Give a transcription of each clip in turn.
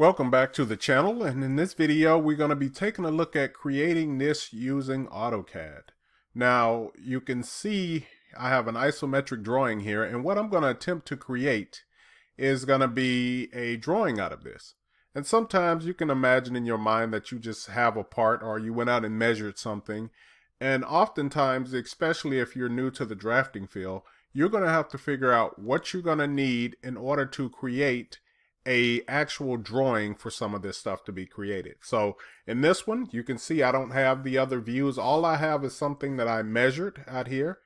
Welcome back to the channel, and in this video we're going to be taking a look at creating this using AutoCAD. Now you can see I have an isometric drawing here, and what I'm going to attempt to create is going to be a drawing out of this. And sometimes you can imagine in your mind that you just have a part or you went out and measured something, and oftentimes, especially if you're new to the drafting field, you're going to have to figure out what you're going to need in order to create a actual drawing for some of this stuff to be created. So in this one, you can see I don't have the other views. All I have is something that I measured out here.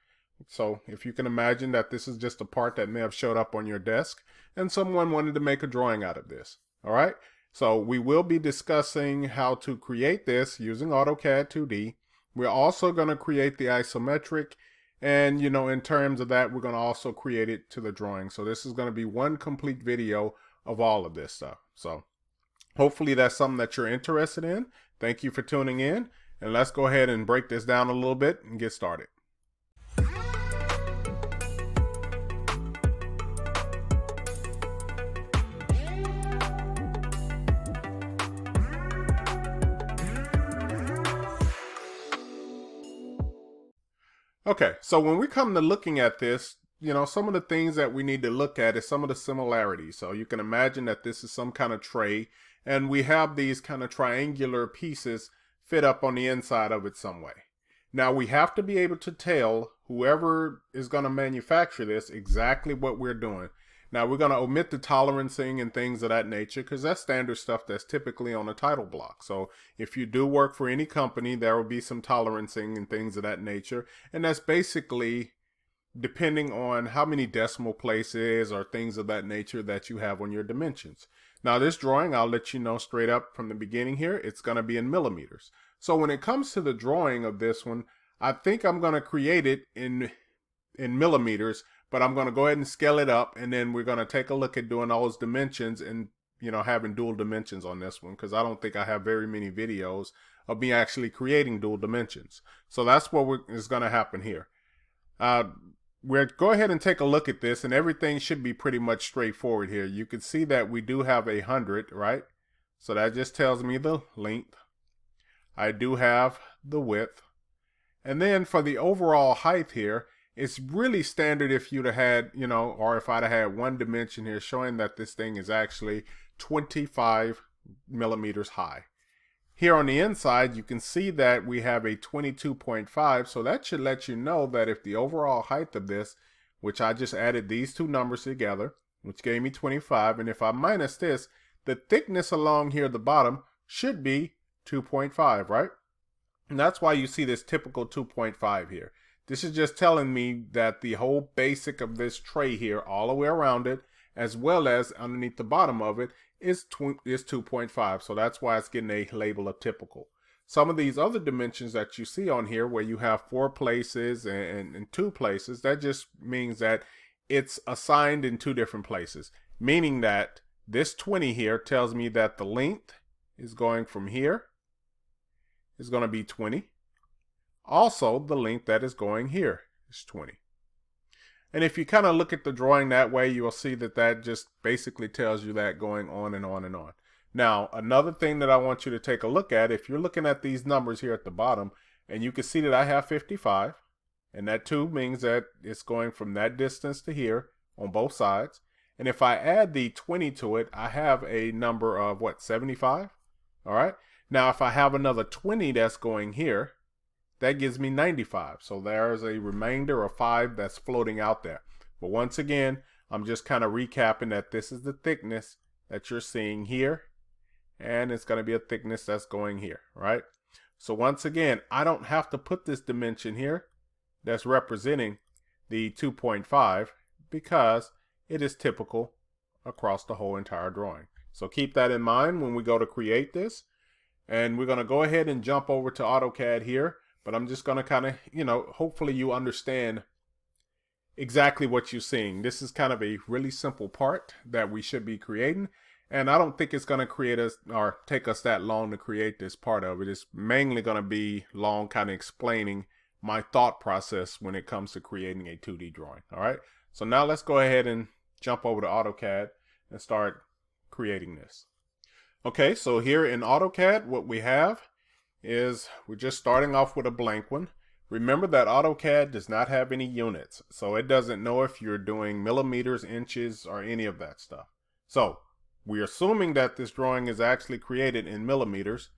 So if you can imagine that this is just a part that may have showed up on your desk and someone wanted to make a drawing out of this. All right. So we will be discussing how to create this using AutoCAD 2D. We're also going to create the isometric, and in terms of that, we're going to also create it to the drawing. So this is going to be one complete video of all of this stuff. So hopefully that's something that you're interested in. Thank you for tuning in, and let's go ahead and break this down a little bit and get started. Okay, so when we come to looking at this, some of the things that we need to look at is some of the similarities. So you can imagine that this is some kind of tray, and we have these kind of triangular pieces fit up on the inside of it some way. Now we have to be able to tell whoever is going to manufacture this exactly what we're doing. Now we're going to omit the tolerancing and things of that nature because that's standard stuff that's typically on a title block. So if you do work for any company, there will be some tolerancing and things of that nature. And that's basically depending on how many decimal places or things of that nature that you have on your dimensions. Now this drawing, I'll let you know straight up from the beginning here, it's going to be in millimeters. So when it comes to the drawing of this one, I think I'm going to create it in millimeters, but I'm going to go ahead and scale it up, and then we're going to take a look at doing those dimensions and having dual dimensions on this one, because I don't think I have very many videos of me actually creating dual dimensions. So that's what is going to happen here. We'll go ahead and take a look at this, and everything should be pretty much straightforward here. You can see that we do have 100, right? So that just tells me the length. I do have the width. And then for the overall height here, it's really standard if you'd have had, or if I'd have had one dimension here showing that this thing is actually 25 millimeters high. Here on the inside, you can see that we have a 22.5, so that should let you know that if the overall height of this, which I just added these two numbers together, which gave me 25, and if I minus this, the thickness along here at the bottom should be 2.5, right? And that's why you see this typical 2.5 here. This is just telling me that the whole basic of this tray here, all the way around it, as well as underneath the bottom of it, is 2.5. So that's why it's getting a label of typical. Some of these other dimensions that you see on here, where you have 4 places and 2 places, that just means that it's assigned in 2 different places. Meaning that this 20 here tells me that the length is going from here is going to be 20. Also, the length that is going here is 20. And if you kind of look at the drawing that way, you'll see that that just basically tells you that going on and on and on. Now, another thing that I want you to take a look at, if you're looking at these numbers here at the bottom, and you can see that I have 55, and that too means that it's going from that distance to here on both sides. And if I add the 20 to it, I have a number of, 75? All right. Now, if I have another 20 that's going here, that gives me 95. So there's a remainder of 5 that's floating out there. But once again, I'm just kind of recapping that this is the thickness that you're seeing here. And it's going to be a thickness that's going here, right? So once again, I don't have to put this dimension here that's representing the 2.5 because it is typical across the whole entire drawing. So keep that in mind when we go to create this. And we're going to go ahead and jump over to AutoCAD here. But I'm just going to kind of, hopefully you understand exactly what you're seeing. This is kind of a really simple part that we should be creating. And I don't think it's going to create us or take us that long to create this part of it. It's mainly going to be long kind of explaining my thought process when it comes to creating a 2D drawing. All right. So now let's go ahead and jump over to AutoCAD and start creating this. Okay, so here in AutoCAD, what we have is we're just starting off with a blank one. Remember that AutoCAD does not have any units, so it doesn't know if you're doing millimeters, inches, or any of that stuff. So we're assuming that this drawing is actually created in millimeters,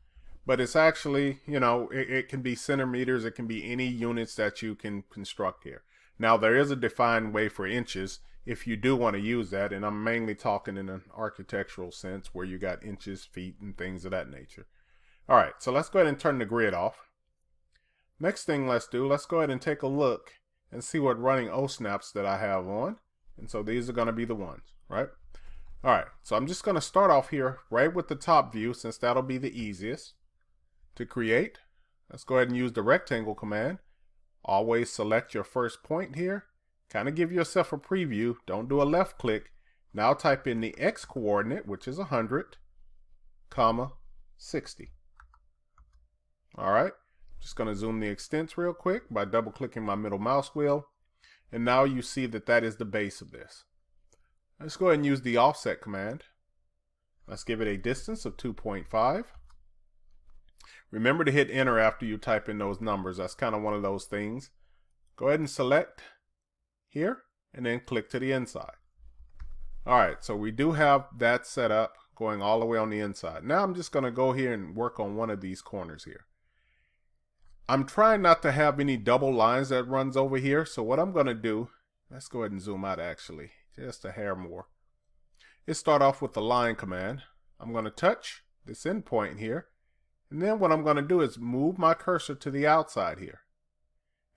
but it's actually, it can be centimeters, it can be any units that you can construct here. Now there is a defined way for inches if you do want to use that, and I'm mainly talking in an architectural sense where you got inches, feet, and things of that nature. All right, so let's go ahead and turn the grid off. Next thing let's go ahead and take a look and see what running O-snaps that I have on. And so these are going to be the ones, right? All right, so I'm just going to start off here right with the top view since that'll be the easiest to create. Let's go ahead and use the rectangle command. Always select your first point here. Kind of give yourself a preview. Don't do a left click. Now type in the X coordinate, which is 100, comma, 60. All right, just going to zoom the extents real quick by double clicking my middle mouse wheel. And now you see that that is the base of this. Let's go ahead and use the offset command. Let's give it a distance of 2.5. Remember to hit enter after you type in those numbers. That's kind of one of those things. Go ahead and select here and then click to the inside. All right, so we do have that set up going all the way on the inside. Now I'm just going to go here and work on one of these corners here. I'm trying not to have any double lines that runs over here. So what I'm going to do, let's go ahead and zoom out actually, just a hair more. Let's start off with the line command. I'm going to touch this endpoint here. And then what I'm going to do is move my cursor to the outside here.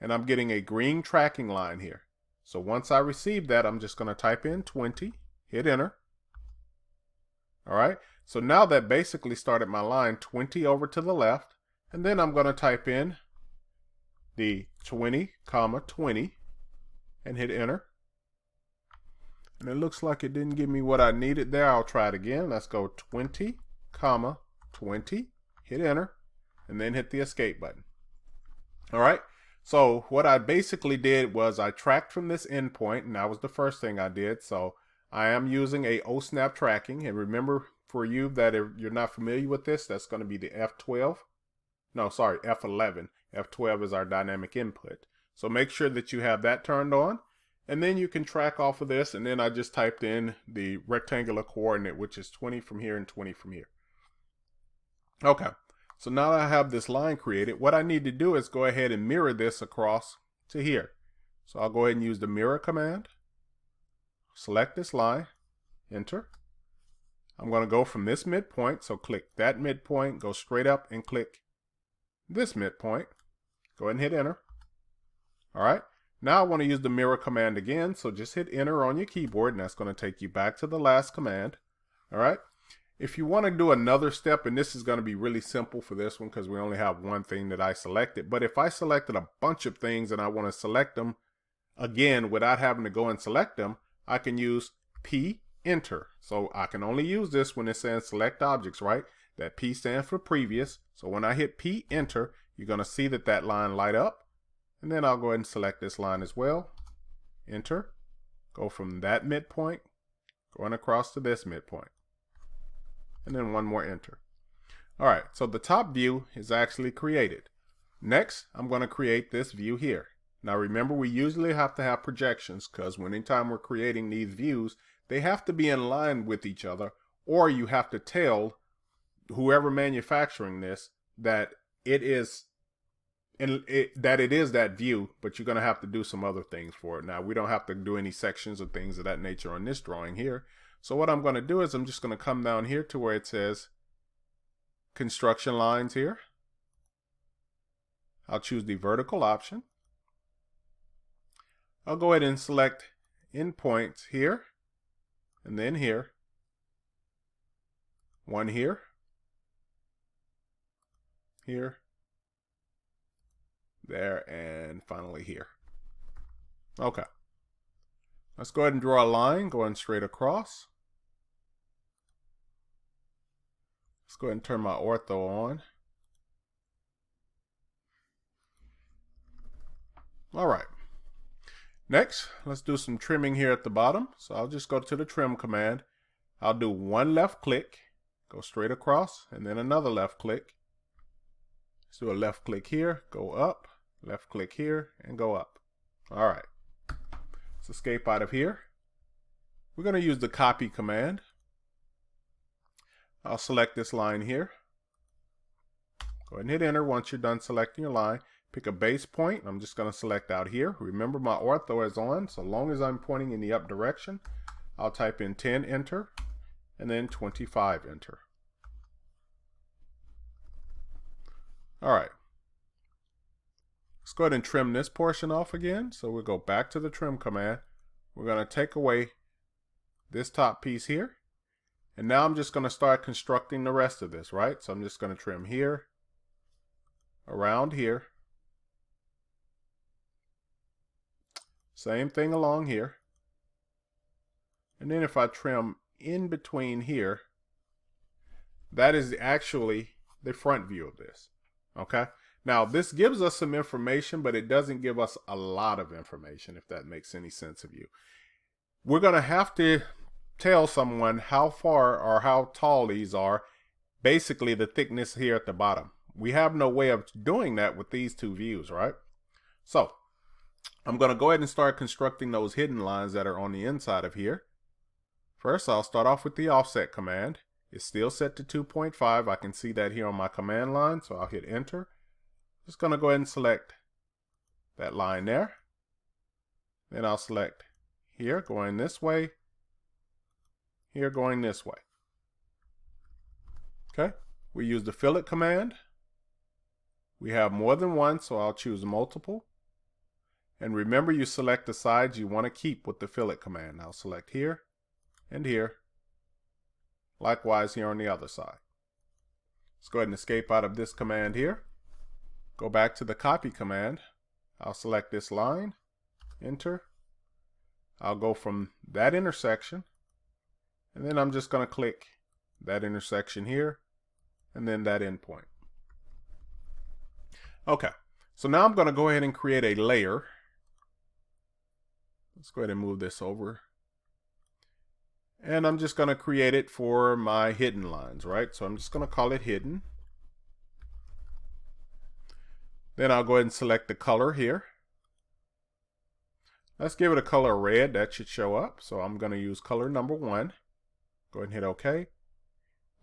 And I'm getting a green tracking line here. So once I receive that, I'm just going to type in 20, hit enter. All right, so now that basically started my line 20 over to the left. And then I'm going to type in the 20, comma 20 and hit enter. And it looks like it didn't give me what I needed there. I'll try it again. Let's go 20, comma 20, hit enter, and then hit the escape button. All right. So what I basically did was I tracked from this endpoint, and that was the first thing I did. So I am using a O-snap tracking. And remember, for you that if you're not familiar with this, that's going to be the F12. No, sorry, F11. F12 is our dynamic input. So make sure that you have that turned on. And then you can track off of this. And then I just typed in the rectangular coordinate, which is 20 from here and 20 from here. Okay. So now that I have this line created, what I need to do is go ahead and mirror this across to here. So I'll go ahead and use the mirror command. Select this line, enter. I'm going to go from this midpoint. So click that midpoint, go straight up and click this midpoint. Go ahead and hit enter. All right. Now I want to use the mirror command again. So just hit enter on your keyboard and that's going to take you back to the last command. All right. If you want to do another step, and this is going to be really simple for this one because we only have one thing that I selected. But if I selected a bunch of things and I want to select them again without having to go and select them, I can use P enter. So I can only use this when it says select objects, right? That P stands for previous. So when I hit P enter, you're going to see that line light up. And then I'll go ahead and select this line as well. Enter. Go from that midpoint, going across to this midpoint. And then one more enter. All right, so the top view is actually created. Next, I'm going to create this view here. Now remember, we usually have to have projections because anytime we're creating these views, they have to be in line with each other, or you have to tell whoever manufacturing this that it is that view, but you're going to have to do some other things for it. Now, we don't have to do any sections or things of that nature on this drawing here. So what I'm going to do is I'm just going to come down here to where it says construction lines here. I'll choose the vertical option. I'll go ahead and select endpoints here and then here. One here. Here. There, and finally here. Okay. Let's go ahead and draw a line going straight across. Let's go ahead and turn my ortho on. All right. Next, let's do some trimming here at the bottom. So I'll just go to the trim command. I'll do one left click, go straight across, and then another left click. Let's do a left click here, go up, left click here, and go up. All right, let's escape out of here. We're going to use the copy command. I'll select this line here. Go ahead and hit enter once you're done selecting your line. Pick a base point. I'm just going to select out here. Remember, my ortho is on, so long as I'm pointing in the up direction, I'll type in 10, enter, and then 25, enter. All right. Let's go ahead and trim this portion off again. So we'll go back to the trim command. We're going to take away this top piece here. And now I'm just going to start constructing the rest of this, right? So I'm just going to trim here, around here. Same thing along here. And then if I trim in between here, that is actually the front view of this. Okay. Now this gives us some information, but it doesn't give us a lot of information, if that makes any sense of you. We're going to have to tell someone how far or how tall these are, basically the thickness here at the bottom. We have no way of doing that with these two views, right? So I'm going to go ahead and start constructing those hidden lines that are on the inside of here. First, I'll start off with the offset command. It's still set to 2.5. I can see that here on my command line, so I'll hit enter. Just going to go ahead and select that line there. Then I'll select here going this way, here going this way. Okay, we use the fillet command. We have more than one, so I'll choose multiple. And remember, you select the sides you want to keep with the fillet command. I'll select here and here. Likewise here on the other side. Let's go ahead and escape out of this command here. Go back to the copy command. I'll select this line, enter. I'll go from that intersection, and then I'm just going to click that intersection here, and then that endpoint. Okay, so now I'm going to go ahead and create a layer. Let's go ahead and move this over. And I'm just going to create it for my hidden lines, right? So I'm just going to call it hidden. Then I'll go ahead and select the color here. Let's give it a color red. That should show up. So I'm going to use color number 1. Go ahead and hit OK.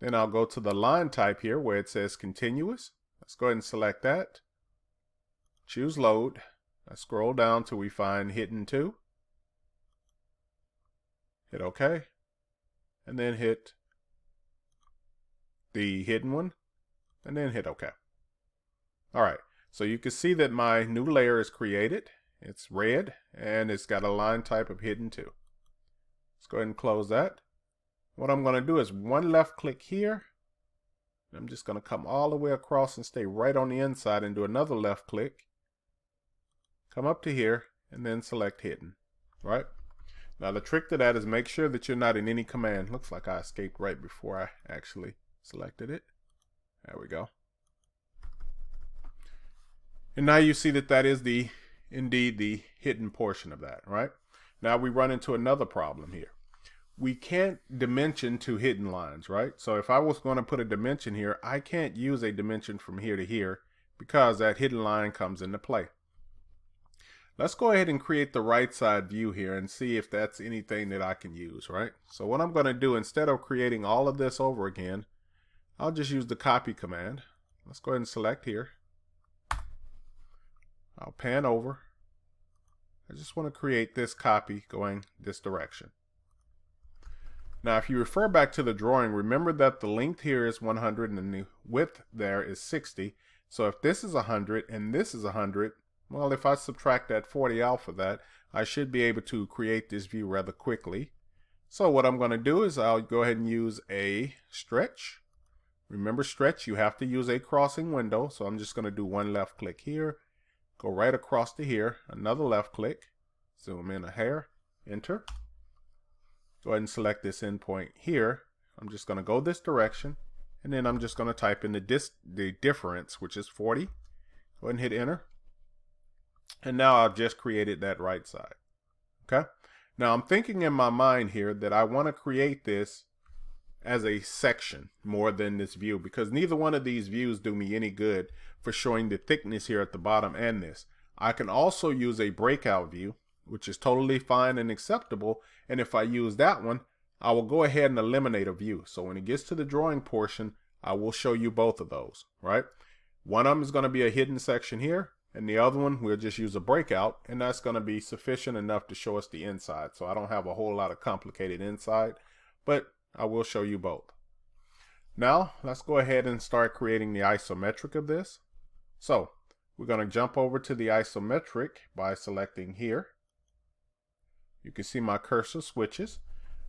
Then I'll go to the line type here where it says continuous. Let's go ahead and select that. Choose load. Let's scroll down till we find hidden 2. Hit OK. And then hit the hidden one. And then hit OK. All right. So you can see that my new layer is created. It's red and it's got a line type of hidden 2. Let's go ahead and close that. What I'm going to do is one left click here. I'm just going to come all the way across and stay right on the inside and do another left click. Come up to here and then select hidden. Right? Now the trick to that is make sure that you're not in any command. Looks like I escaped right before I actually selected it. There we go. And now you see that that is indeed the hidden portion of that, right? Now we run into another problem here. We can't dimension to hidden lines, right? So if I was going to put a dimension here, I can't use a dimension from here to here because that hidden line comes into play. Let's go ahead and create the right side view here and see if that's anything that I can use, right? So what I'm going to do, instead of creating all of this over again, I'll just use the copy command. Let's go ahead and select here. I'll pan over. I just want to create this copy going this direction. Now, if you refer back to the drawing, remember that the length here is 100 and the width there is 60. So if this is 100 and this is 100, well, if I subtract that 40 out for that, I should be able to create this view rather quickly. So what I'm going to do is I'll go ahead and use a stretch. Remember, stretch, you have to use a crossing window. So I'm just going to do one left click here. Go right across to here, another left click, zoom in a hair, enter. Go ahead and select this endpoint here. I'm just going to go this direction, and then I'm just going to type in the difference, which is 40. Go ahead and hit enter. And now I've just created that right side. Okay. Now I'm thinking in my mind here that I want to create this as a section more than this view, because neither one of these views do me any good for showing the thickness here at the bottom and this. I can also use a breakout view, which is totally fine and acceptable, and if I use that one, I will go ahead and eliminate a view. So when it gets to the drawing portion, I will show you both of those, right? One of them is going to be a hidden section here, and the other one we'll just use a breakout, and that's going to be sufficient enough to show us the inside. So I don't have a whole lot of complicated inside, but I will show you both. Now let's go ahead and start creating the isometric of this. So we're going to jump over to the isometric by selecting here. You can see my cursor switches.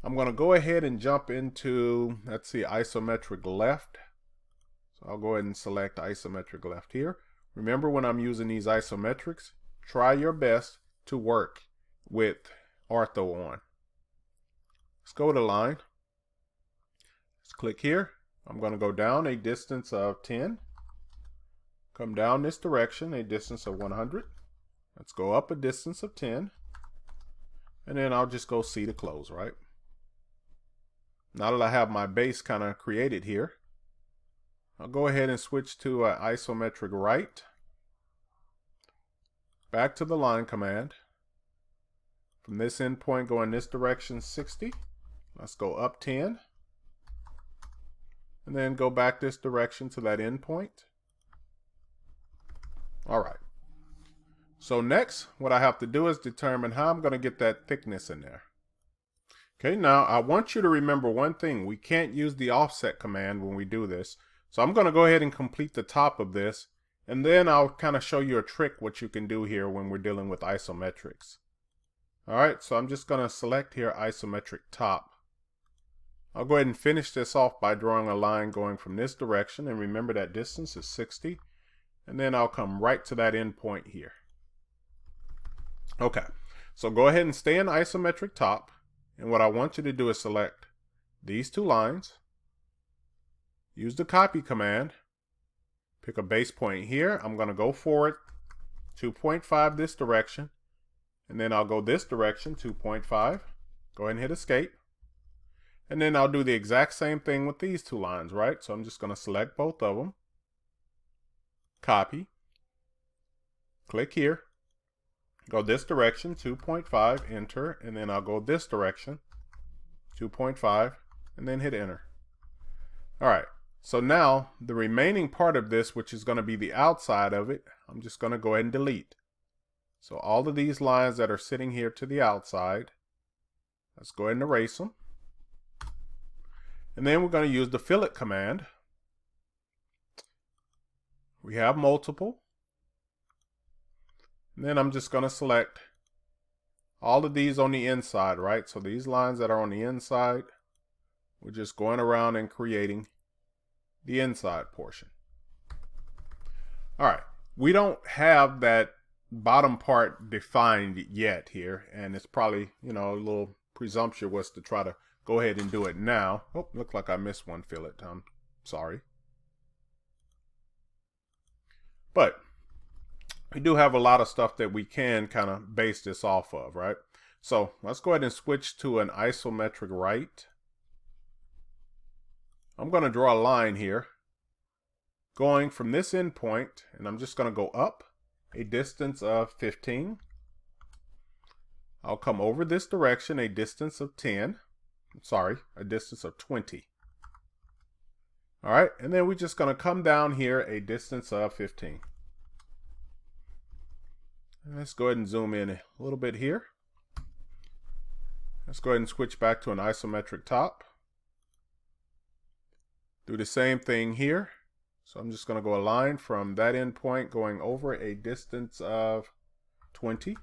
I'm going to go ahead and jump into, let's see, isometric left. So I'll go ahead and select isometric left here. Remember, when I'm using these isometrics, try your best to work with ortho on. Let's go to line. Let's click here. I'm going to go down a distance of 10. Come down this direction a distance of 100. Let's go up a distance of 10. And then I'll just go C to close, right? Now that I have my base kind of created here, I'll go ahead and switch to isometric right. Back to the line command. From this endpoint, go in this direction 60. Let's go up 10. And then go back this direction to that endpoint. All right. So next, what I have to do is determine how I'm going to get that thickness in there. Okay, now I want you to remember one thing. We can't use the offset command when we do this. So I'm going to go ahead and complete the top of this, and then I'll kind of show you a trick what you can do here when we're dealing with isometrics. All right, so I'm just going to select here isometric top. I'll go ahead and finish this off by drawing a line going from this direction, and remember that distance is 60, and then I'll come right to that endpoint here. Okay, so go ahead and stay in isometric top, and what I want you to do is select these two lines. Use the copy command, pick a base point here. I'm going to go forward 2.5 this direction, and then I'll go this direction 2.5. Go ahead and hit escape. And then I'll do the exact same thing with these two lines, right? So I'm just going to select both of them, copy, click here, go this direction 2.5, enter, and then I'll go this direction 2.5, and then hit enter. All right. So now the remaining part of this, which is going to be the outside of it, I'm just going to go ahead and delete. So all of these lines that are sitting here to the outside, let's go ahead and erase them. And then we're going to use the fillet command. We have multiple. And then I'm just going to select all of these on the inside, right? So these lines that are on the inside, we're just going around and creating the inside portion. All right, we don't have that bottom part defined yet here, and it's probably, you know, a little presumptuous to try to go ahead and do it now. Oh, looked like I missed one fillet. I'm sorry. But we do have a lot of stuff that we can kind of base this off of, right? So let's go ahead and switch to an isometric right. I'm going to draw a line here going from this endpoint, and I'm just going to go up a distance of 15. I'll come over this direction a distance of 10. Sorry, a distance of 20. All right, and then we're just going to come down here a distance of 15. And let's go ahead and zoom in a little bit here. Let's go ahead and switch back to an isometric top. Do the same thing here. So I'm just going to go a line from that endpoint going over a distance of 20.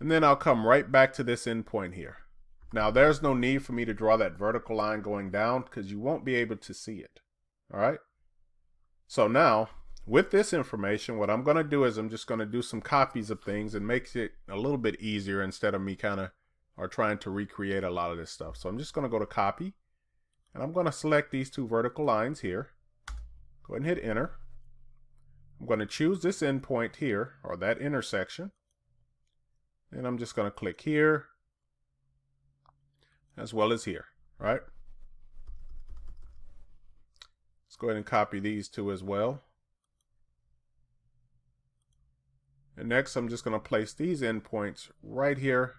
And then I'll come right back to this endpoint here. Now there's no need for me to draw that vertical line going down because you won't be able to see it. All right. So now with this information, what I'm going to do is I'm just going to do some copies of things and makes it a little bit easier instead of me kind of trying to recreate a lot of this stuff. So I'm just going to go to copy. And I'm going to select these two vertical lines here. Go ahead and hit enter. I'm going to choose this endpoint here, or that intersection. And I'm just going to click here, as well as here, right? Let's go ahead and copy these two as well. And next I'm just going to place these endpoints right here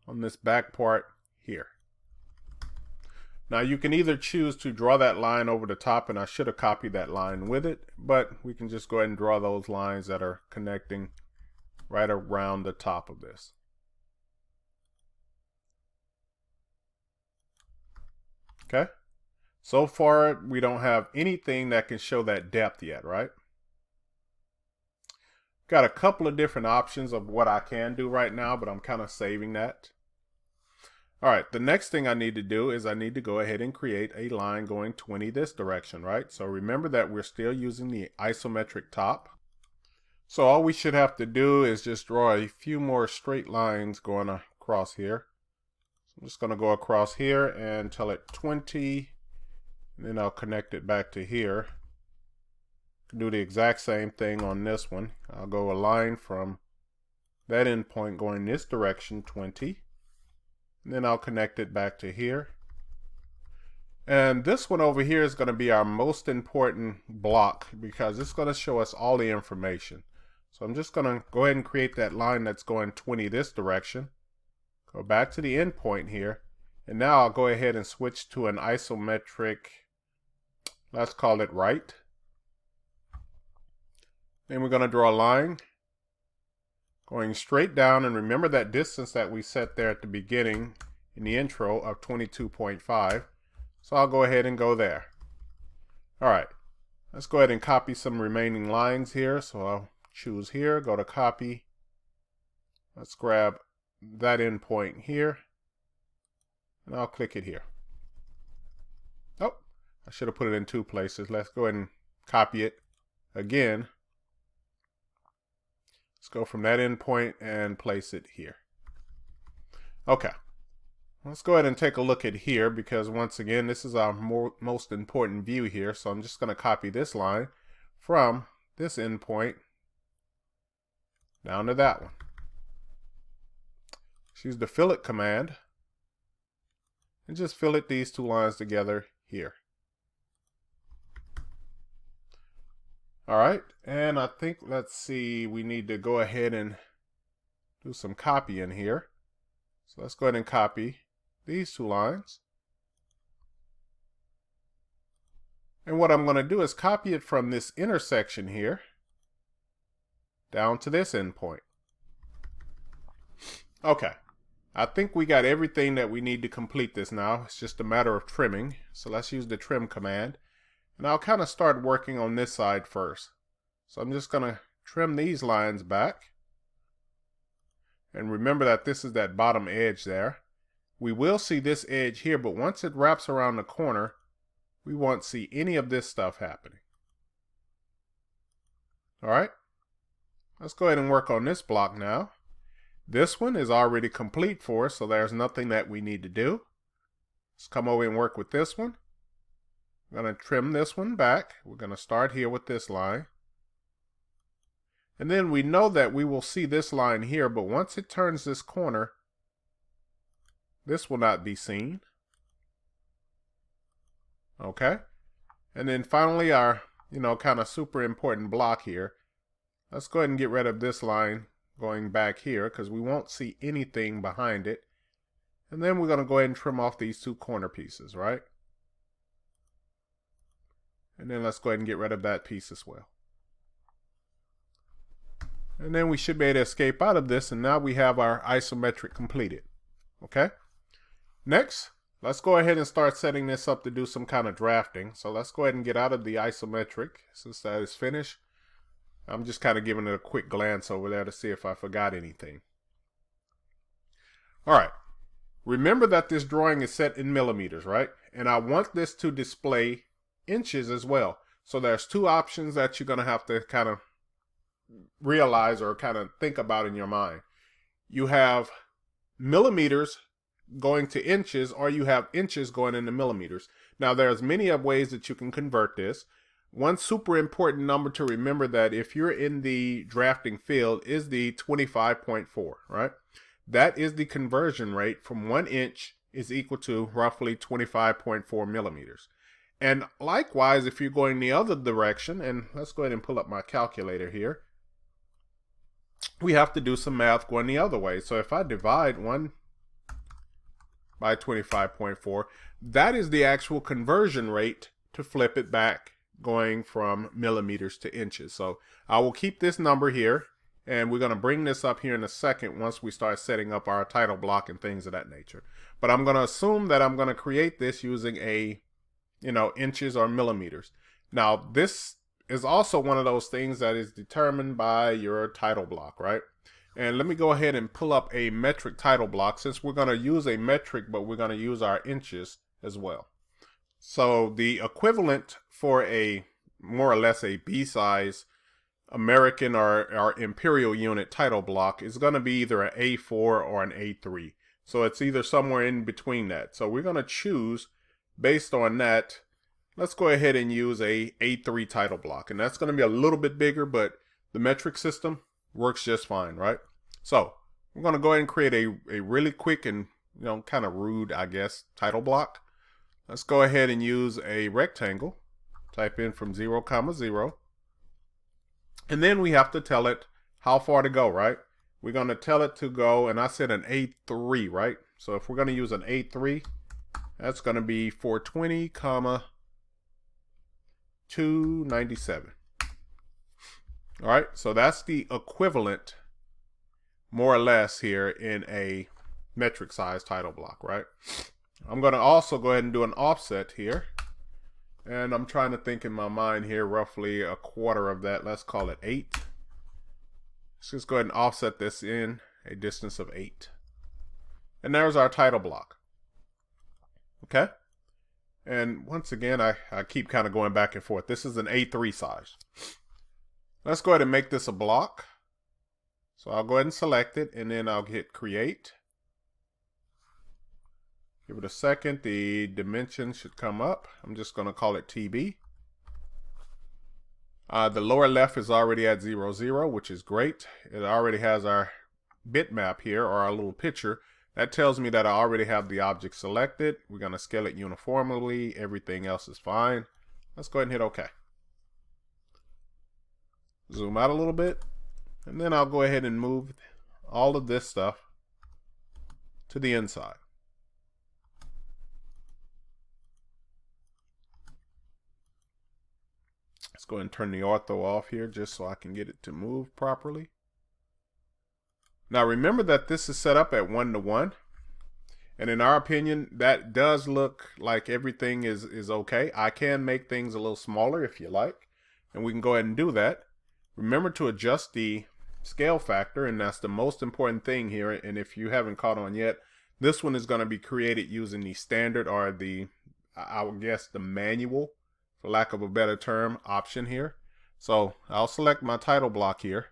on this back part here. Now you can either choose to draw that line over the top, and I should have copied that line with it, but we can just go ahead and draw those lines that are connecting right around the top of this. Okay, so far we don't have anything that can show that depth yet, right? Got a couple of different options of what I can do right now, but I'm kind of saving that. All right, the next thing I need to do is I need to go ahead and create a line going 20 this direction, right? So remember that we're still using the isometric top. So all we should have to do is just draw a few more straight lines going across here. So I'm just going to go across here and tell it 20, and then I'll connect it back to here. Do the exact same thing on this one. I'll go a line from that endpoint going this direction 20. And then I'll connect it back to here. And this one over here is going to be our most important block because it's going to show us all the information. So I'm just going to go ahead and create that line that's going 20 this direction. Go back to the endpoint here. And now I'll go ahead and switch to an isometric, let's call it right. Then we're going to draw a line going straight down, and remember that distance that we set there at the beginning in the intro of 22.5. So I'll go ahead and go there. All right, let's go ahead and copy some remaining lines here. So I'll choose here, go to copy. Let's grab that endpoint here, and I'll click it here. Oh, I should have put it in two places. Let's go ahead and copy it again. Let's go from that endpoint and place it here. Okay, let's go ahead and take a look at here, because once again, this is our most important view here. So I'm just going to copy this line from this endpoint down to that one. Let's use the fillet command and just fillet these two lines together here. All right, and I think, let's see, we need to go ahead and do some copying here. So let's go ahead and copy these two lines. And what I'm going to do is copy it from this intersection here down to this endpoint. Okay, I think we got everything that we need to complete this now. It's just a matter of trimming. So let's use the trim command. And I'll kind of start working on this side first. So I'm just going to trim these lines back. And remember that this is that bottom edge there. We will see this edge here, but once it wraps around the corner, we won't see any of this stuff happening. All right, let's go ahead and work on this block now. This one is already complete for us, so there's nothing that we need to do. Let's come over and work with this one. I'm going to trim this one back. We're going to start here with this line. And then we know that we will see this line here, but once it turns this corner, this will not be seen. Okay. And then finally our, kind of super important block here. Let's go ahead and get rid of this line going back here because we won't see anything behind it. And then we're going to go ahead and trim off these two corner pieces, right? And then let's go ahead and get rid of that piece as well. And then we should be able to escape out of this, and now we have our isometric completed. Okay? Next, let's go ahead and start setting this up to do some kind of drafting. So let's go ahead and get out of the isometric since that is finished. I'm just kind of giving it a quick glance over there to see if I forgot anything. All right. Remember that this drawing is set in millimeters, right? And I want this to display inches as well. So there's two options that you're going to have to kind of realize or kind of think about in your mind. You have millimeters going to inches, or you have inches going into millimeters. Now there's many of ways that you can convert this. One super important number to remember that if you're in the drafting field is the 25.4, right? That is the conversion rate from 1 inch is equal to roughly 25.4 millimeters. And likewise, if you're going the other direction, and let's go ahead and pull up my calculator here, we have to do some math going the other way. So if I divide 1 by 25.4, that is the actual conversion rate to flip it back, going from millimeters to inches. So I will keep this number here, and we're going to bring this up here in a second once we start setting up our title block and things of that nature. But I'm going to assume that I'm going to create this using a, inches or millimeters. Now, this is also one of those things that is determined by your title block, right? And let me go ahead and pull up a metric title block, since we're going to use a metric, but we're going to use our inches as well. So the equivalent for a more or less a B-size American or imperial unit title block is going to be either an A4 or an A3. So it's either somewhere in between that. So we're going to choose based on that. Let's go ahead and use a A3 title block, and that's going to be a little bit bigger, but the metric system works just fine, right? So we're going to go ahead and create a really quick and kind of rude, I guess, title block. Let's go ahead and use a rectangle. Type in from 0, 0. And then we have to tell it how far to go, right? We're going to tell it to go, and I said an A3, right? So if we're going to use an A3, that's going to be 420, 297. All right, so that's the equivalent, more or less, here in a metric size title block, right? I'm going to also go ahead and do an offset here. And I'm trying to think in my mind here, roughly a quarter of that. Let's call it 8. Let's just go ahead and offset this in a distance of 8. And there's our title block. Okay? And once again, I keep kind of going back and forth. This is an A3 size. Let's go ahead and make this a block. So I'll go ahead and select it, and then I'll hit create. Give it a second. The dimension should come up. I'm just going to call it TB. The lower left is already at 0, 0, which is great. It already has our bitmap here, or our little picture. That tells me that I already have the object selected. We're going to scale it uniformly. Everything else is fine. Let's go ahead and hit OK. Zoom out a little bit. And then I'll go ahead and move all of this stuff to the inside. Let's go ahead and turn the ortho off here just so I can get it to move properly. Now remember that this is set up at 1:1. And in our opinion, that does look like everything is okay. I can make things a little smaller if you like. And we can go ahead and do that. Remember to adjust the scale factor, and that's the most important thing here. And if you haven't caught on yet, this one is going to be created using the standard, or the, I would guess, the manual, for lack of a better term, option here. So I'll select my title block here.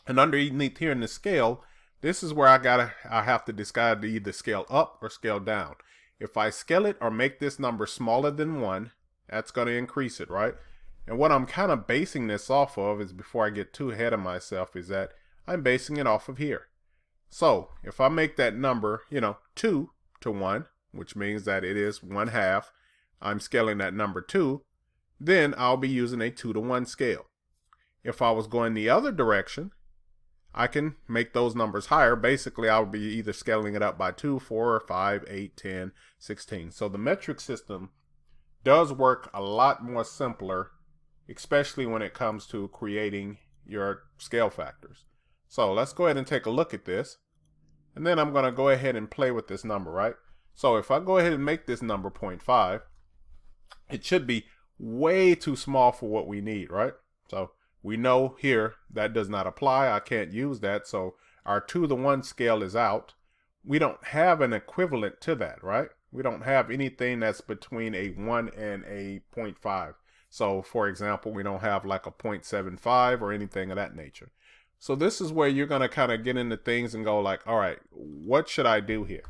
And underneath here in the scale, this is where I have to decide to either scale up or scale down. If I scale it or make this number smaller than 1, that's going to increase it, right? And what I'm kind of basing this off of is, before I get too ahead of myself, is that I'm basing it off of here. So if I make that number, 2 to 1, which means that it is 1/2, I'm scaling that number 2, then I'll be using a 2:1 scale. If I was going the other direction, I can make those numbers higher. Basically, I would be either scaling it up by 2, 4, 5, 8, 10, 16. So the metric system does work a lot more simpler, especially when it comes to creating your scale factors. So let's go ahead and take a look at this. And then I'm going to go ahead and play with this number, right? So if I go ahead and make this number 0.5, it should be way too small for what we need, right? So we know here that does not apply. I can't use that. So our 2:1 scale is out. We don't have an equivalent to that, right? We don't have anything that's between a 1 and a 0.5. So for example, we don't have like a 0.75 or anything of that nature. So this is where you're going to kind of get into things and go like, all right, what should I do here?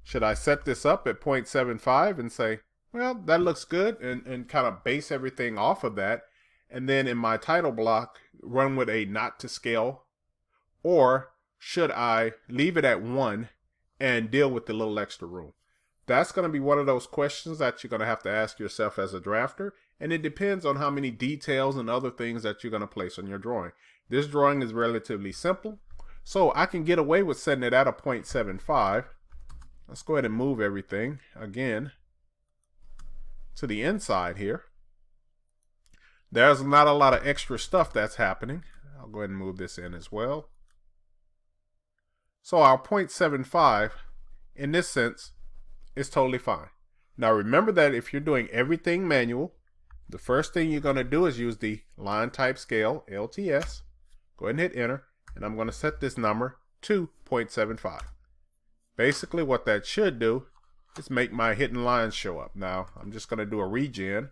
Should I set this up at 0.75 and say, well, that looks good, and kind of base everything off of that, and then in my title block run with a not to scale? Or should I leave it at 1 and deal with the little extra room? That's going to be one of those questions that you're going to have to ask yourself as a drafter, and it depends on how many details and other things that you're going to place on your drawing. This drawing is relatively simple, so I can get away with setting it at a 0.75. Let's go ahead and move everything again to the inside here. There's not a lot of extra stuff that's happening. I'll go ahead and move this in as well. So our 0.75 in this sense is totally fine. Now remember that if you're doing everything manual, the first thing you're going to do is use the line type scale, LTS. Go ahead and hit enter, and I'm going to set this number to 0.75. Basically what that should do is make my hidden lines show up. Now I'm just going to do a regen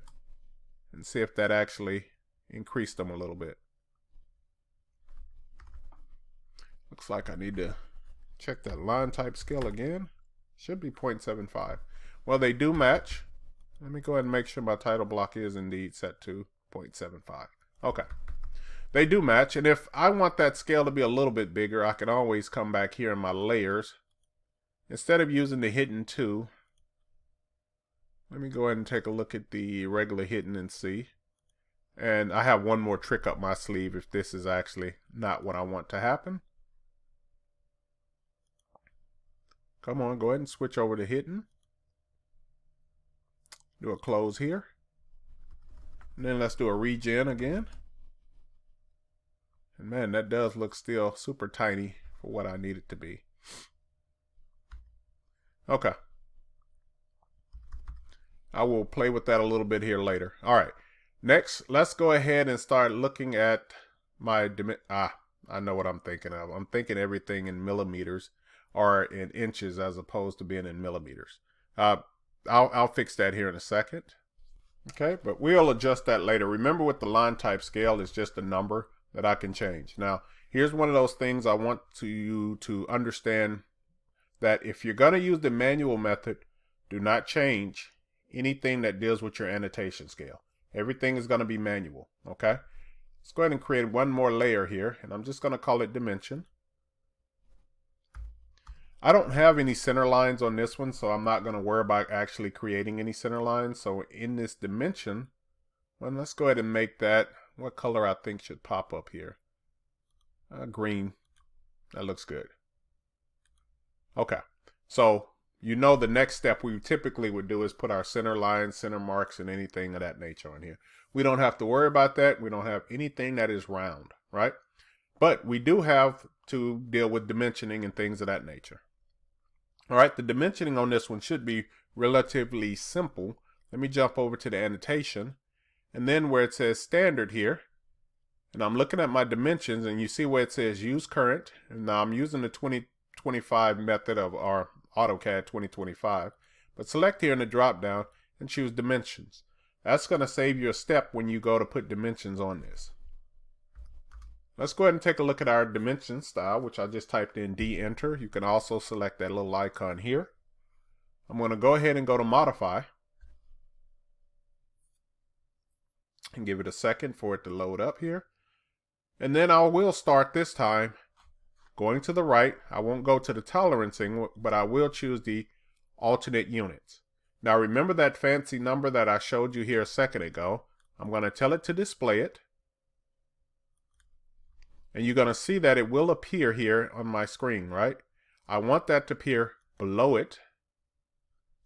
and see if that actually increased them a little bit. Looks like I need to check that line type scale again. Should be 0.75. Well, they do match. Let me go ahead and make sure my title block is indeed set to 0.75. Okay. They do match, and if I want that scale to be a little bit bigger, I can always come back here in my layers. Instead of using the hidden 2, let me go ahead and take a look at the regular hidden and see. And I have one more trick up my sleeve if this is actually not what I want to happen. Come on, go ahead and switch over to hidden. Do a close here. And then let's do a regen again. And man, that does look still super tiny for what I need it to be. Okay. I will play with that a little bit here later. All right. Next, let's go ahead and start looking at my I know what I'm thinking of. I'm thinking everything in millimeters or in inches as opposed to being in millimeters. I'll fix that here in a second. Okay, but we'll adjust that later. Remember, with the line type scale, it's just a number that I can change. Now, here's one of those things I want you to understand, that if you're going to use the manual method, do not change anything that deals with your annotation scale. Everything is going to be manual. Okay, let's go ahead and create one more layer here, and I'm just going to call it dimension. I don't have any center lines on this one, so I'm not going to worry about actually creating any center lines. So in this dimension, well, let's go ahead and make that, what color I think should pop up here? Green. That looks good. Okay, so you know the next step we typically would do is put our center lines, center marks, and anything of that nature on here. We don't have to worry about that. We don't have anything that is round, right? But we do have to deal with dimensioning and things of that nature. All right, the dimensioning on this one should be relatively simple. Let me jump over to the annotation, and then where it says standard here, and I'm looking at my dimensions, and you see where it says use current, and now I'm using the 2025 method of our AutoCAD 2025, but select here in the drop down and choose dimensions. That's going to save you a step when you go to put dimensions on this. Let's go ahead and take a look at our dimension style, which I just typed in D-enter. You can also select that little icon here. I'm going to go ahead and go to modify and give it a second for it to load up here. And then I will start this time going to the right. I won't go to the tolerancing, but I will choose the alternate units. Now remember that fancy number that I showed you here a second ago. I'm going to tell it to display it. And you're going to see that it will appear here on my screen, right? I want that to appear below it.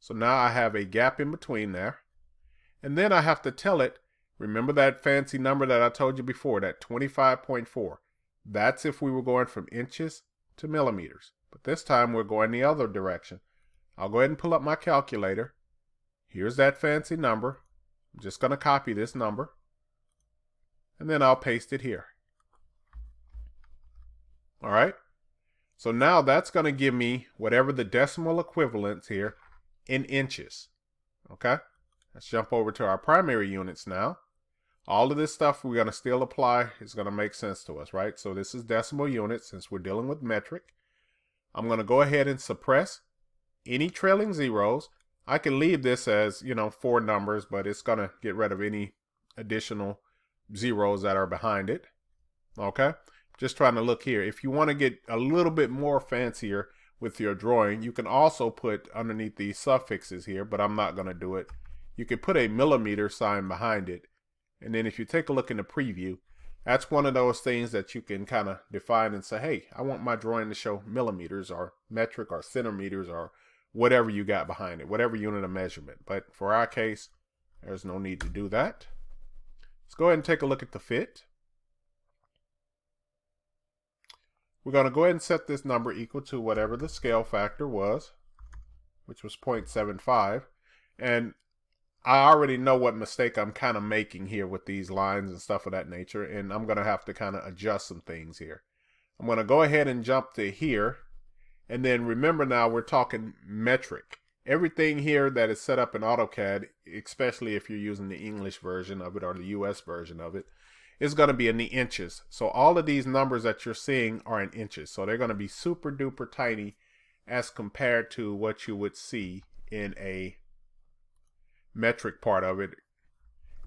So now I have a gap in between there. And then I have to tell it, remember that fancy number that I told you before, that 25.4. That's if we were going from inches to millimeters. But this time we're going the other direction. I'll go ahead and pull up my calculator. Here's that fancy number. I'm just going to copy this number. And then I'll paste it here. All right, so now that's going to give me whatever the decimal equivalents here in inches. Okay, let's jump over to our primary units now. All of this stuff we're going to still apply is going to make sense to us, right? So this is decimal units since we're dealing with metric. I'm going to go ahead and suppress any trailing zeros. I can leave this as, 4 numbers, but it's going to get rid of any additional zeros that are behind it. Okay. Just trying to look here. If you want to get a little bit more fancier, with your drawing. You can also put underneath these suffixes here, but I'm not going to do it. You can put a millimeter sign behind it. And then if you take a look in the preview, that's one of those things that you can kind of define and say, hey, I want my drawing to show millimeters or metric or centimeters or whatever you got behind it, whatever unit of measurement. But for our case, there's no need to do that. Let's go ahead and take a look at the fit. We're going to go ahead and set this number equal to whatever the scale factor was, which was 0.75. And I already know what mistake I'm kind of making here with these lines and stuff of that nature, and I'm going to have to kind of adjust some things here. I'm going to go ahead and jump to here, and then remember now we're talking metric. Everything here that is set up in AutoCAD, especially if you're using the English version of it or the US version of it, is going to be in the inches. So all of these numbers that you're seeing are in inches. So they're going to be super duper tiny as compared to what you would see in a metric part of it.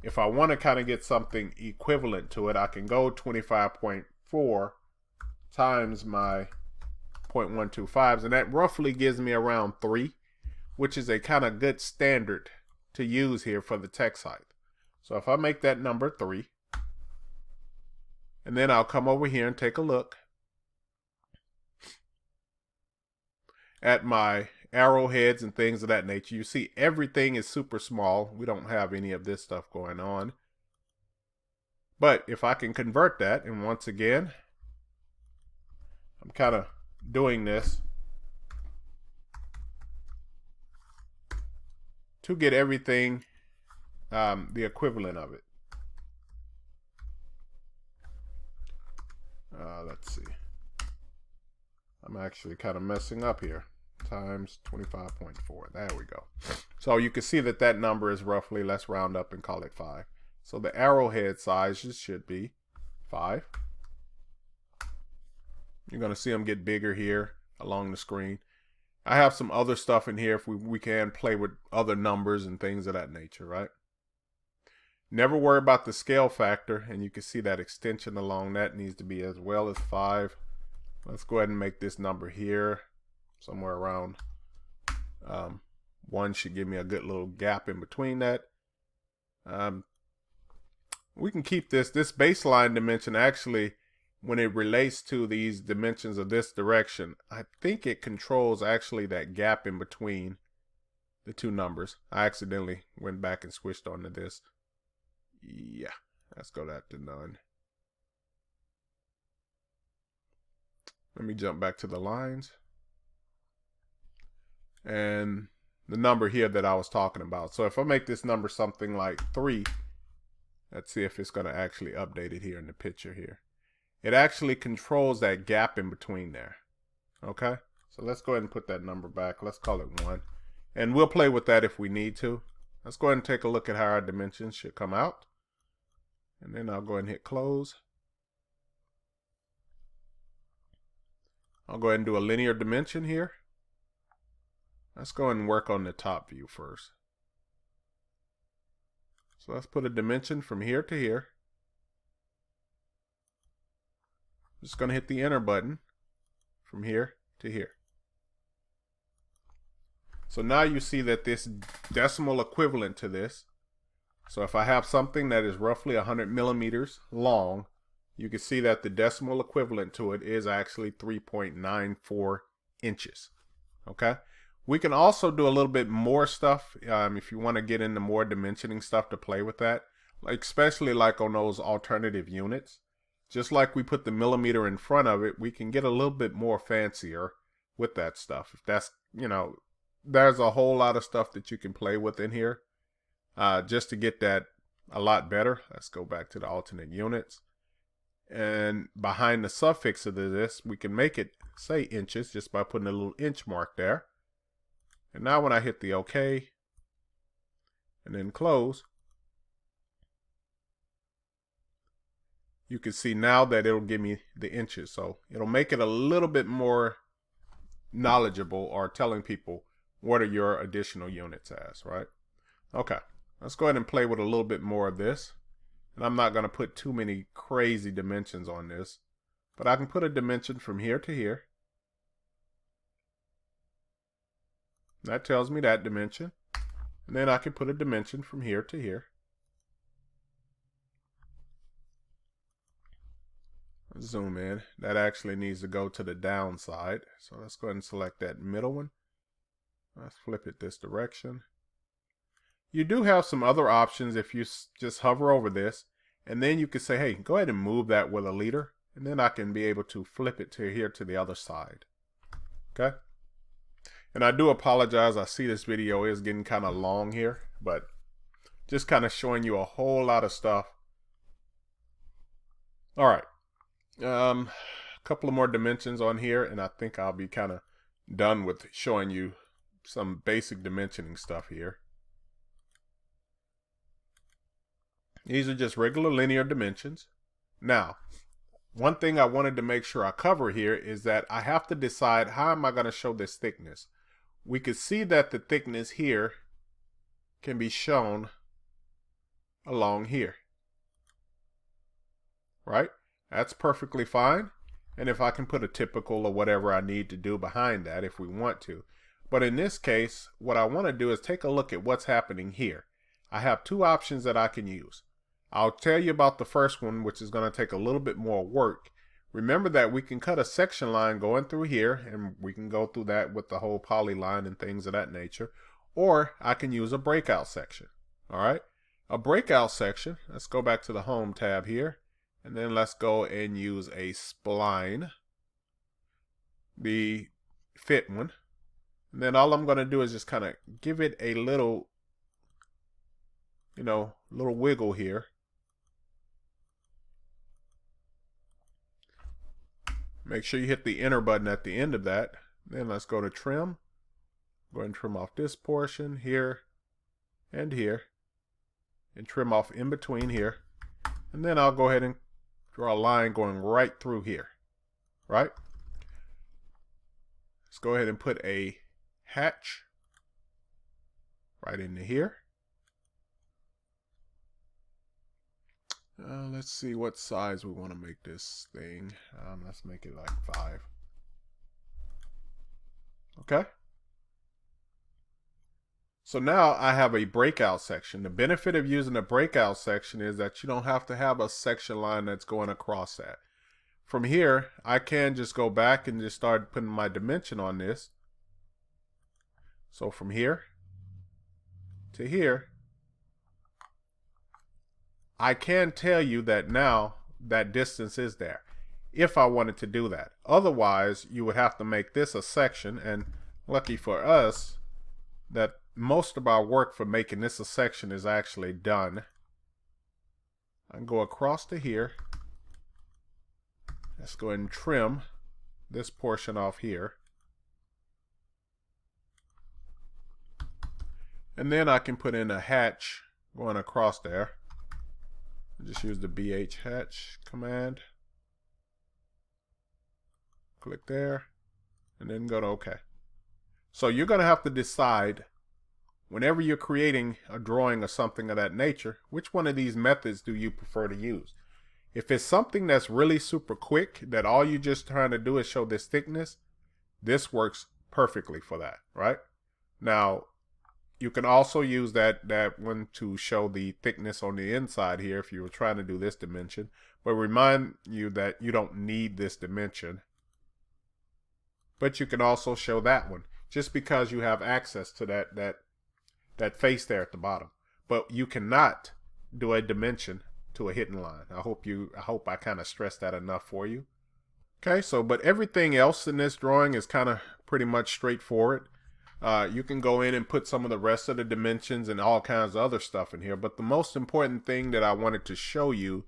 If I want to kind of get something equivalent to it, I can go 25.4 times my 0.125s, and that roughly gives me around 3, which is a kind of good standard to use here for the text height. So if I make that number 3, and then I'll come over here and take a look at my arrowheads and things of that nature. You see everything is super small. We don't have any of this stuff going on. But if I can convert that, and once again, I'm kind of doing this to get everything the equivalent of it. Let's see. I'm actually kind of messing up here. Times 25.4. There we go. So you can see that that number is roughly, let's round up and call it 5. So the arrowhead sizes should be 5. You're going to see them get bigger here along the screen. I have some other stuff in here if we can play with other numbers and things of that nature, right? Never worry about the scale factor, and you can see that extension along that needs to be as well as 5. Let's go ahead and make this number here somewhere around 1 should give me a good little gap in between that. We can keep this baseline dimension actually, when it relates to these dimensions of this direction, I think it controls actually that gap in between the two numbers. I accidentally went back and switched onto this. Yeah, let's go that to none. Let me jump back to the lines. And the number here that I was talking about. So if I make this number something like 3, let's see if it's going to actually update it here in the picture here. It actually controls that gap in between there. Okay, so let's go ahead and put that number back. Let's call it 1. And we'll play with that if we need to. Let's go ahead and take a look at how our dimensions should come out. And then I'll go ahead and hit close. I'll go ahead and do a linear dimension here. Let's go ahead and work on the top view first. So let's put a dimension from here to here. Just going to hit the enter button from here to here. So now you see that this decimal equivalent to this. So if I have something that is roughly 100 millimeters long, you can see that the decimal equivalent to it is actually 3.94 inches. Okay. We can also do a little bit more stuff if you want to get into more dimensioning stuff to play with that, like especially like on those alternative units. Just like we put the millimeter in front of it, we can get a little bit more fancier with that stuff. If that's, you know, there's a whole lot of stuff that you can play with in here just to get that a lot better. Let's go back to the alternate units. And behind the suffix of this, we can make it say inches just by putting a little inch mark there. And now when I hit the OK and then close, you can see now that it'll give me the inches. So it'll make it a little bit more knowledgeable or telling people what are your additional units as, right? Okay, let's go ahead and play with a little bit more of this. And I'm not going to put too many crazy dimensions on this, but I can put a dimension from here to here. That tells me that dimension. And then I can put a dimension from here to here. Zoom in. That actually needs to go to the downside. So let's go ahead and select that middle one. Let's flip it this direction. You do have some other options if you just hover over this. And then you can say, hey, go ahead and move that with a leader. And then I can be able to flip it to here to the other side. Okay? And I do apologize. I see this video is getting kind of long here. But just kind of showing you a whole lot of stuff. All right. A couple of more dimensions on here, and I think I'll be kind of done with showing you some basic dimensioning stuff here. These are just regular linear dimensions. Now, one thing I wanted to make sure I cover here is that I have to decide how am I going to show this thickness. We could see that the thickness here can be shown along here, right? That's perfectly fine. And if I can put a typical or whatever I need to do behind that if we want to. But in this case, what I want to do is take a look at what's happening here. I have two options that I can use. I'll tell you about the first one, which is going to take a little bit more work. Remember that we can cut a section line going through here, and we can go through that with the whole polyline and things of that nature. Or I can use a breakout section. All right. A breakout section. Let's go back to the home tab here. And then let's go and use a spline, the fit one. And then all I'm going to do is just kind of give it a little, little wiggle here. Make sure you hit the enter button at the end of that. Then let's go to trim. Go ahead and trim off this portion here and here. And trim off in between here. And then I'll go ahead and draw a line going right through here, right? Let's go ahead and put a hatch right into here. Let's see what size we want to make this thing. Let's make it like 5. Okay. So now I have a breakout section. The benefit of using a breakout section is that you don't have to have a section line that's going across that. From here, I can just go back and just start putting my dimension on this. So from here to here, I can tell you that now that distance is there if I wanted to do that. Otherwise, you would have to make this a section, and lucky for us that most of our work for making this a section is actually done. I can go across to here. Let's go ahead and trim this portion off here. And then I can put in a hatch going across there. Just use the BH hatch command. Click there and then go to OK. So you're going to have to decide whenever you're creating a drawing or something of that nature, which one of these methods do you prefer to use? If it's something that's really super quick, that all you're just trying to do is show this thickness, this works perfectly for that, right? Now, you can also use that one to show the thickness on the inside here if you were trying to do this dimension. But remind you that you don't need this dimension. But you can also show that one just because you have access to that face there at the bottom. But you cannot do a dimension to a hidden line. I hope I kind of stressed that enough for you. Okay, so but everything else in this drawing is kind of pretty much straightforward. You can go in and put some of the rest of the dimensions and all kinds of other stuff in here. But the most important thing that I wanted to show you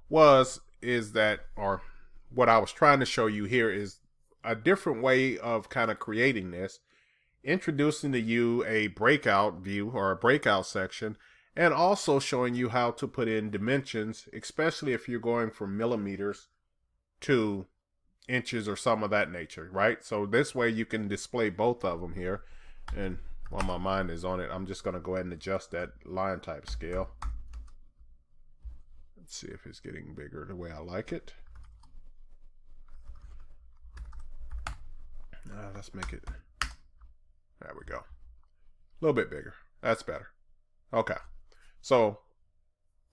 what I was trying to show you here is a different way of kind of creating this. Introducing to you a breakout view or a breakout section, and also showing you how to put in dimensions, especially if you're going from millimeters to inches or some of that nature, right? So this way you can display both of them here. And while my mind is on it, I'm just going to go ahead and adjust that line type scale. Let's see if it's getting bigger the way I like it. Let's make it. There we go. A little bit bigger. That's better. Okay. So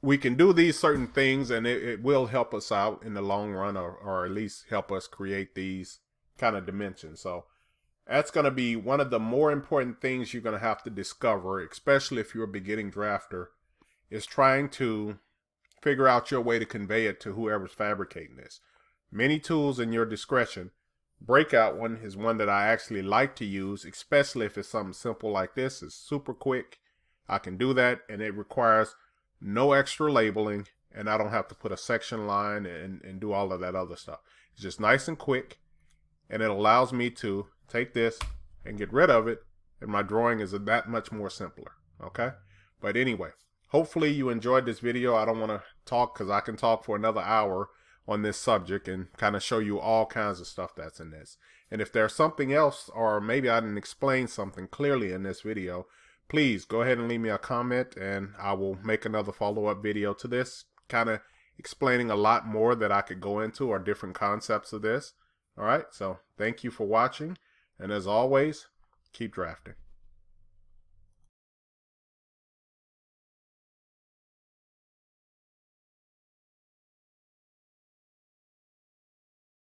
we can do these certain things, and it will help us out in the long run, or at least help us create these kind of dimensions. So that's going to be one of the more important things you're going to have to discover, especially if you're a beginning drafter, is trying to figure out your way to convey it to whoever's fabricating this. Many tools in your discretion. Breakout one is one that I actually like to use, especially if it's something simple like this. It's super quick. I can do that, and it requires no extra labeling, and I don't have to put a section line and do all of that other stuff. It's just nice and quick, and it allows me to take this and get rid of it, and my drawing is that much more simpler. Okay? But anyway, hopefully you enjoyed this video. I don't want to talk because I can talk for another hour on this subject and kind of show you all kinds of stuff that's in this. And if there's something else, or maybe I didn't explain something clearly in this video, please go ahead and leave me a comment, and I will make another follow-up video to this, kind of explaining a lot more that I could go into, or different concepts of this. All right, so thank you for watching, and as always, keep drafting.